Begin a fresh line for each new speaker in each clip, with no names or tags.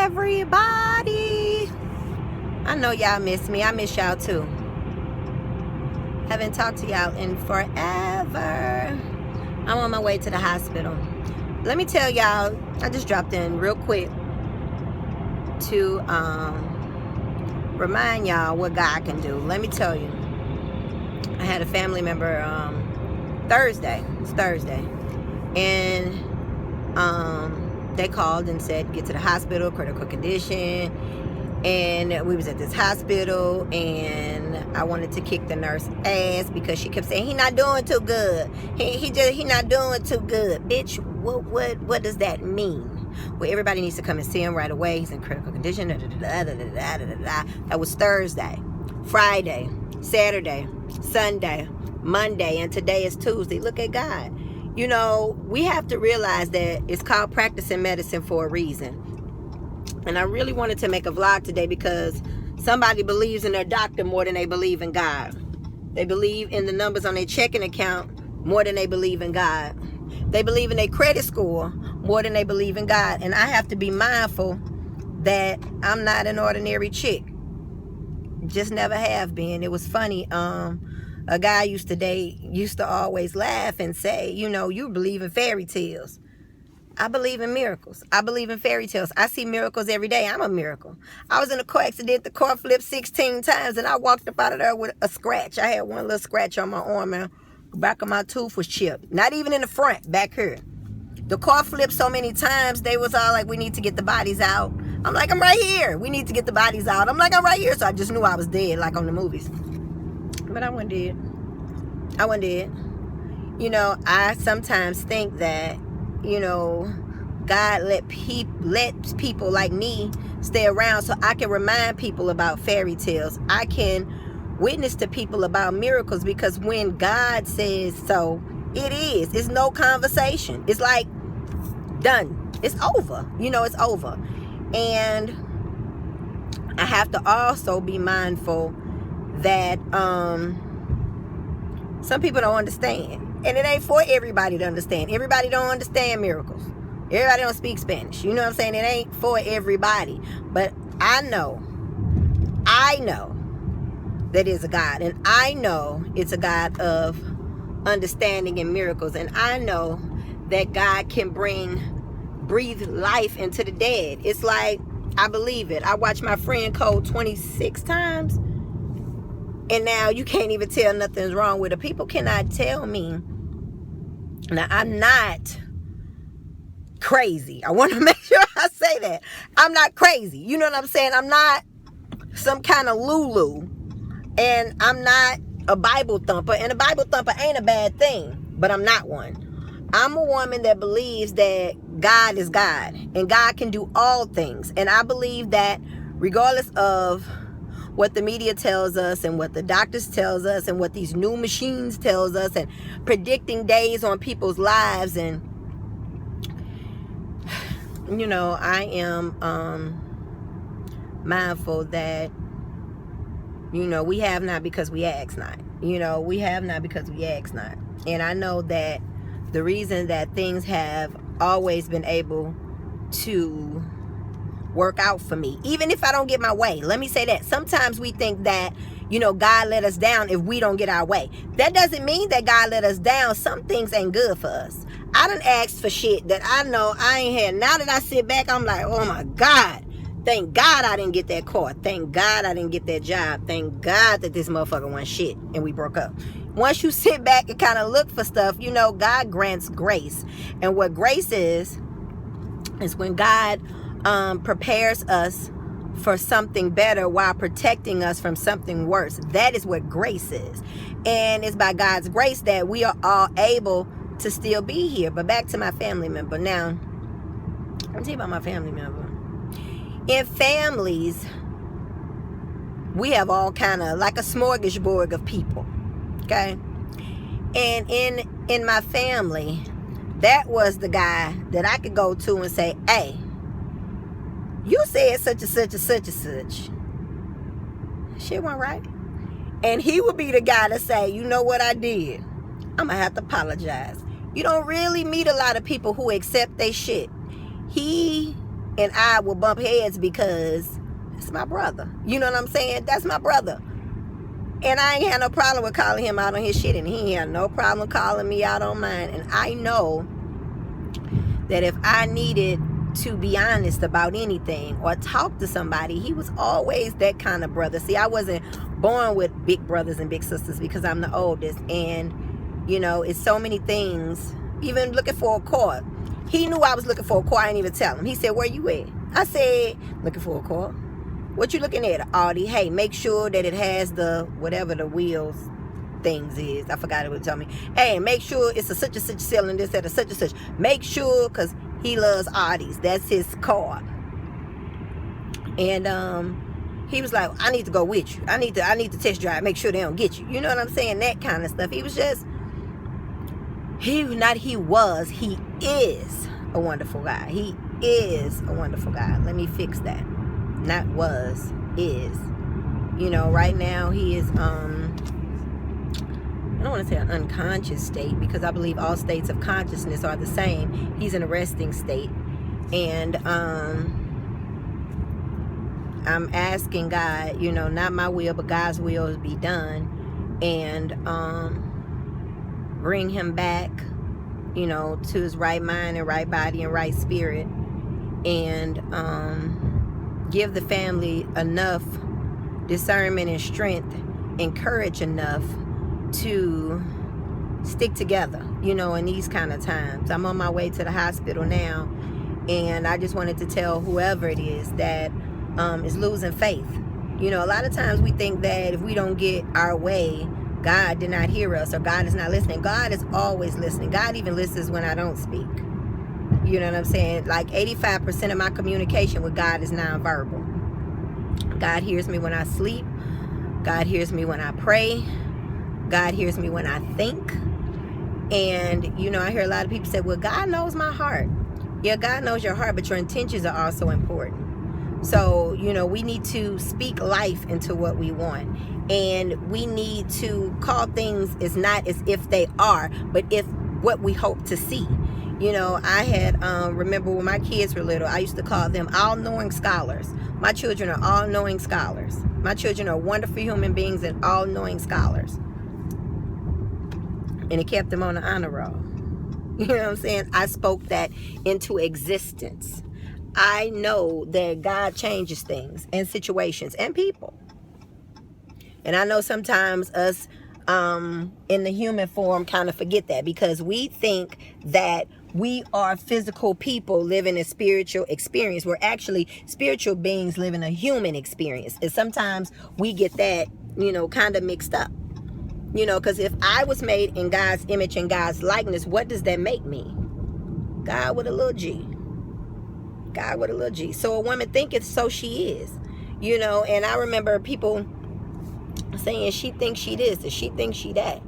everybody. I know y'all miss me. I miss y'all too. Haven't talked to y'all in forever. I'm on my way to the hospital. Let me tell y'all, I just dropped in real quick to remind y'all what God can do. Let me tell you, I had a family member Thursday. It's Thursday. And they called and said, get to the hospital, critical condition. And we was at this hospital, and I wanted to kick the nurse ass because she kept saying, he not doing too good. He not doing too good. Bitch, what does that mean? Well, everybody needs to come and see him right away. He's in critical condition. That was Thursday, Friday, Saturday, Sunday, Monday, and today is Tuesday. Look at God. You know, we have to realize that it's called practicing medicine for a reason. And I really wanted to make a vlog today because somebody believes in their doctor more than they believe in God. They believe in the numbers on their checking account more than they believe in God. They believe in their credit score more than they believe in God. And I have to be mindful that I'm not an ordinary chick. Just never have been. It was funny. A guy used to always laugh and say, you know, you believe in fairy tales. I believe in miracles. I believe in fairy tales. I see miracles every day. I'm a miracle. I was in a car accident. The car flipped 16 times, and I walked up out of there with a scratch. I had one little scratch on my arm, and the back of my tooth was chipped. Not even in the front, back here. The car flipped so many times, they was all like, we need to get the bodies out. I'm like, I'm right here. We need to get the bodies out. I'm like, I'm right here. So I just knew I was dead, like on the movies. But I wasn't dead. I wasn't dead. You know, I sometimes think that, you know, God let people like me stay around so I can remind people about fairy tales. I can witness to people about miracles, because when God says so, it is. It's no conversation. It's like done. It's over. You know, it's over. And I have to also be mindful that some people don't understand. And it ain't for everybody to understand. Everybody don't understand miracles. Everybody don't speak Spanish. You know what I'm saying? It ain't for everybody. But I know that is a God. And I know it's a God of understanding and miracles. And I know that God can breathe life into the dead. It's like, I believe it. I watched my friend code 26 times. And now you can't even tell nothing's wrong with her. People cannot tell me. Now, I'm not crazy. I want to make sure I say that. I'm not crazy. You know what I'm saying? I'm not some kind of Lulu. And I'm not a Bible thumper. And a Bible thumper ain't a bad thing. But I'm not one. I'm a woman that believes that God is God. And God can do all things. And I believe that regardless of what the media tells us and what the doctors tells us and what these new machines tells us and predicting days on people's lives, and you know, I am mindful that, you know, we have not because we ask not. You know, we have not because we ask not. And I know that the reason that things have always been able to work out for me, even if I don't get my way. Let me say that. Sometimes we think that, you know, God let us down if we don't get our way. That doesn't mean that God let us down. Some things ain't good for us. I done asked for shit that I know I ain't had. Now that I sit back, I'm like, oh my God. Thank God I didn't get that car. Thank God I didn't get that job. Thank God that this motherfucker went shit and we broke up. Once you sit back and kind of look for stuff, you know, God grants grace. And what grace is when God prepares us for something better while protecting us from something worse. That is what grace is. And it's by God's grace that we are all able to still be here. But back to my family member. Now, I'll tell you about my family member. In families, we have all kind of like a smorgasbord of people. Okay? And in my family, that was the guy that I could go to and say, hey, you said such and such and such and such. Shit went right. And he would be the guy to say, you know what I did? I'm going to have to apologize. You don't really meet a lot of people who accept their shit. He and I will bump heads because it's my brother. You know what I'm saying? That's my brother. And I ain't had no problem with calling him out on his shit, and he ain't had no problem calling me out on mine. And I know that if I needed to be honest about anything or talk to somebody, he was always that kind of brother. See, I wasn't born with big brothers and big sisters because I'm the oldest. And, you know, it's so many things. Even looking for a car. He knew I was looking for a car. I didn't even tell him. He said, where you at? I said, looking for a car. What you looking at, Audi? Hey, make sure that it has the, whatever the wheels things is. I forgot it would tell me. Hey, make sure it's a such and such cylinder instead of such and such. Make sure, because he loves Audis. That's his car. And he was like, I need to go with you. I need to test drive, make sure they don't get you. You know what I'm saying? That kind of stuff. He was just, he is a wonderful guy. He is a wonderful guy. Let me fix that. Not was, is. You know, right now he is, I don't want to say an unconscious state, because I believe all states of consciousness are the same. He's in a resting state. And I'm asking God, you know, not my will, but God's will be done. And bring him back, you know, to his right mind and right body and right spirit. And give the family enough discernment and strength and courage enough to stick together, you know, in these kind of times. I'm on my way to the hospital now, and I just wanted to tell whoever it is that is losing faith. You know, a lot of times we think that if we don't get our way, God did not hear us, or God is not listening. God is always listening. God even listens when I don't speak. You know what I'm saying? Like 85% of my communication with God is nonverbal. God hears me when I sleep. God hears me when I pray. God hears me when I think. And, you know, I hear a lot of people say, well, God knows my heart. Yeah, God knows your heart, but your intentions are also important. So, you know, we need to speak life into what we want. And we need to call things as not as if they are, but if what we hope to see. You know, I had, remember when my kids were little, I used to call them all-knowing scholars. My children are all-knowing scholars. My children are wonderful human beings and all-knowing scholars. And it kept them on the honor roll. You know what I'm saying? I spoke that into existence. I know that God changes things and situations and people. And I know sometimes us in the human form kind of forget that, because we think that we are physical people living a spiritual experience. We're actually spiritual beings living a human experience. And sometimes we get that, you know, kind of mixed up. You know, because if I was made in God's image and God's likeness, what does that make me? God with a little g. God with a little g. So a woman thinketh, so she is. You know, and I remember people saying she thinks she this and she thinks she that.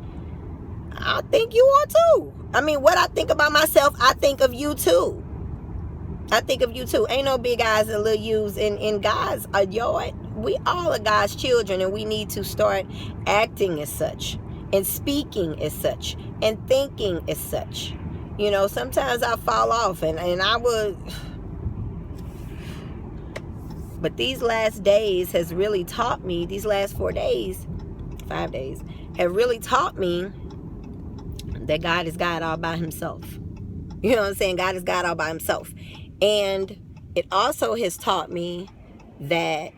I think you are too. I mean, what I think about myself, I think of you too. I think of you too. Ain't no big eyes and little U's in God's yard. We all are God's children, and we need to start acting as such and speaking as such and thinking as such. You know, sometimes I fall off and I would, but these last days has really taught me, these last 5 days have really taught me that God is God all by himself. You know what I'm saying? God is God all by himself. And it also has taught me that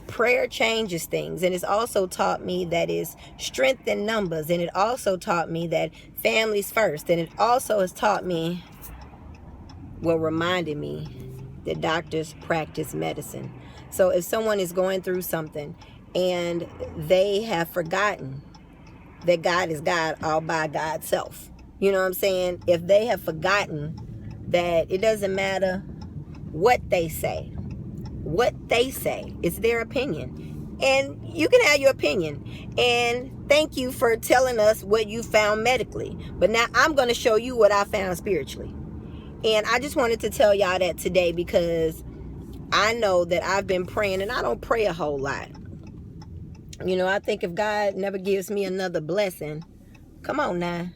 prayer changes things. And it's also taught me that it's strength in numbers. And it also taught me that family's first. And it also has taught me, well, reminded me that doctors practice medicine. So if someone is going through something and they have forgotten that God is God all by God's self, you know what I'm saying? If they have forgotten that it doesn't matter what they say, it's their opinion. And you can have your opinion. And thank you for telling us what you found medically. But now I'm going to show you what I found spiritually. And I just wanted to tell y'all that today, because I know that I've been praying, and I don't pray a whole lot. You know, I think if God never gives me another blessing, come on now,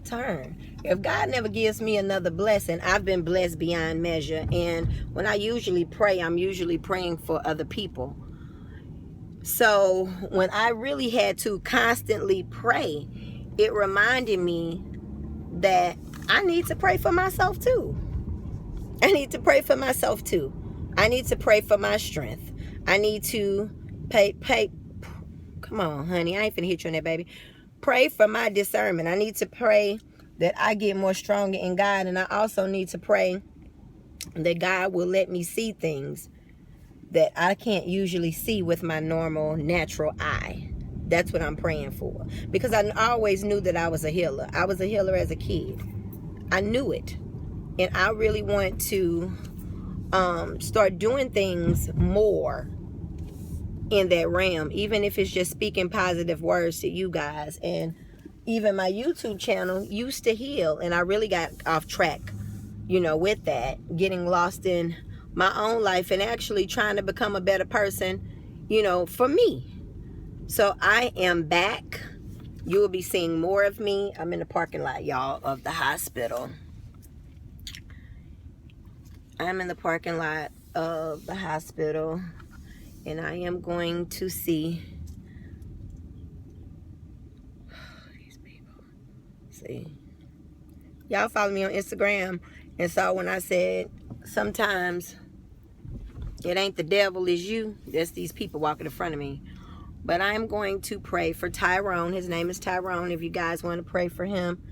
turn. If God never gives me another blessing, I've been blessed beyond measure. And when I usually pray, I'm usually praying for other people. So when I really had to constantly pray, it reminded me that I need to pray for myself too. I need to pray for myself too. I need to pray for my strength. I need to pay. Come on, honey. I ain't finna hit you on that, baby. Pray for my discernment. I need to pray that I get more stronger in God. And I also need to pray that God will let me see things that I can't usually see with my normal natural eye. That's what I'm praying for. Because I always knew that I was a healer. I was a healer as a kid. I knew it. And I really want to start doing things more in that realm, even if it's just speaking positive words to you guys. And even my YouTube channel used to heal, and I really got off track, with that, getting lost in my own life and actually trying to become a better person, for me. So I am back. You will be seeing more of me. I'm in the parking lot, y'all, of the hospital. I'm in the parking lot of the hospital, and I am going to see these people. See, y'all follow me on Instagram and saw when I said sometimes it ain't the devil, is you. That's these people walking in front of me. But I'm going to pray for Tyrone. His name is Tyrone. If you guys want to pray for him,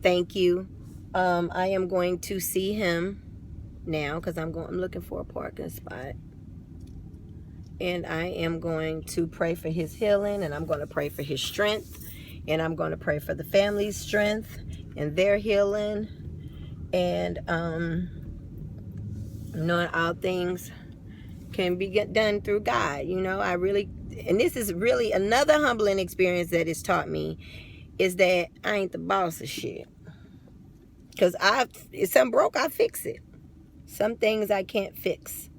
thank you. I am going to see him now because I'm looking for a parking spot. And I am going to pray for his healing, and I'm going to pray for his strength, and I'm going to pray for the family's strength and their healing, and knowing all things can be done through God. And this is really another humbling experience that it's taught me, is that I ain't the boss of shit. Because if something broke, I fix it. Some things I can't fix.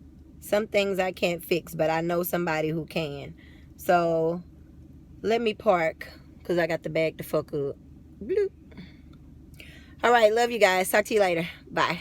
Some things I can't fix, but I know somebody who can. So let me park because I got the bag to fuck up. Bloop. All right, love you guys. Talk to you later. Bye.